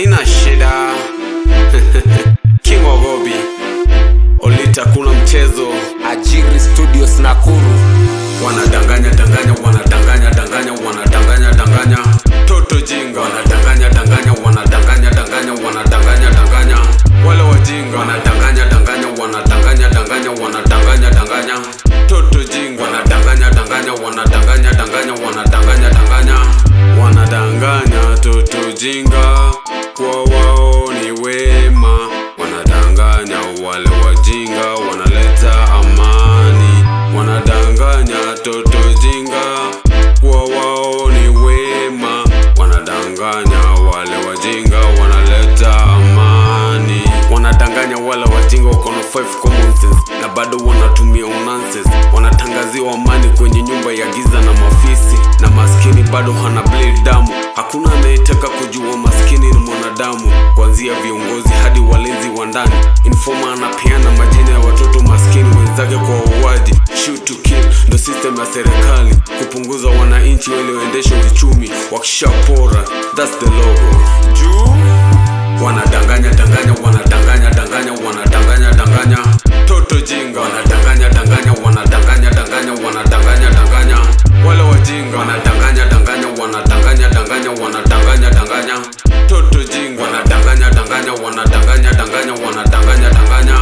haina shida. King Ogobi Olita, kuna mchezo. Ajiri Studios Nakuru. Wanadanganya danganya, wanadanganya danganya, wanadanganya danganya. Toto jinga, wanadanganya danganya, wanadanganya danganya, wanadanganya danganya. Wale wajinga, wanadanganya danganya, wanadanganya danganya, wanadanganya danganya. Toto jinga, wanadanganya danganya, wanadanganya danganya, wanadanganya danganya. Wanadanganya toto jinga kwa wao ni wema. Wanadanganya wale wajinga wanaleta amani. Wanadanganya toto jinga kwa wao ni wema. Wanadanganya wale wajinga wanaleta amani. Wanadanganya wale wajinga wako na 5 common sense na bado wanatumia nonsense. Wanatangaziwa amani kwenye nyumba ya giza na mafisi, na maskini bado hana bleed damu. Hakuna anayetaka kujua maskini ni mwanadamu, kuanzia viongozi hadi walinzi wa ndani. Informa anapeana majina ya watoto maskini wenzake kwa uwaji. Shoot to kill ndo system ya serikali, kupunguza wananchi wale waendesha uchumi wakishapora. That's the logo. Juu wanadanganya danganya, wanadanganya danganya, wanadanganya danganya. Toto jinga, wanadanganya danganya, wanadanganya danganya, wanadanganya danganya. Wale wajinga, wanadanganya danganya, wanadanganya danganya, wanadanganya danganya. Toto jinga, wanadanganya danganya, wanadanganya danganya, wanadanganya danganya.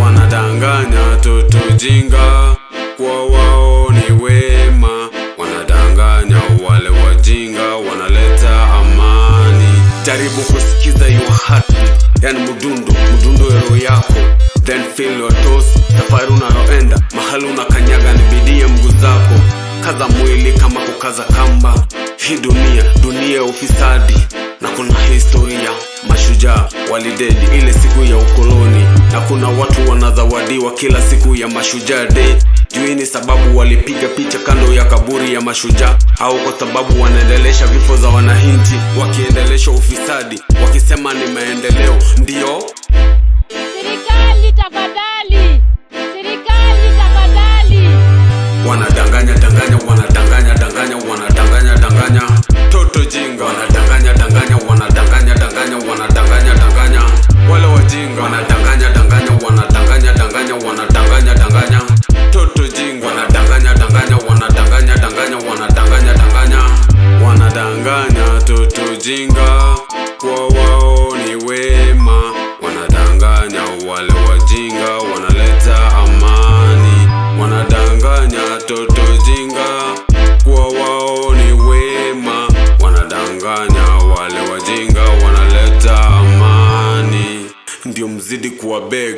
Wanadanganya toto jinga kwa wao ni wema. Wanadanganya wale wajinga wanaleta amani. Jaribu kusikiza your heartbeat, yani mdundo ya roho yako, then feel your toes. Safari unayoenda, mahali unakanyaga ni bidii ya mguu zako. Kaza mwili kama kukaza kamba. Hii dunia ya ufisadi, na kuna historia mashujaa walidedi ile siku ya ukoloni, na kuna watu wanazawadiwa kila siku ya mashujaa day. Juini sababu walipiga picha kando ya kaburi ya mashujaa, au kwa sababu wanaendelesha vifo za wananchi, wakiendelesha ufisadi, wakisema ni maendeleo. Ndio serikali tafadhali, serikali tafadhali. Wanadanganya danganya, wanadanganya danganya, wanadanganya danganya. Toto jinga, wanadanganya danganya, wanadanganya danganya, wanadanganya danganya. Wale wajinga, wanadanganya danganya, wanadanganya danganya, wanadanganya danganya. Toto jinga, wanadanganya danganya, wanadanganya danganya, wanadanganya danganya. Wanadanganya toto jinga kwa wao ni wema. Wanadanganya wale wajinga wanaleta amani. Wanadanganya toto jinga kwa wao ni wema. Wanadanganya wale wajinga wanaleta amani. Ndio mzidi kuwa beg.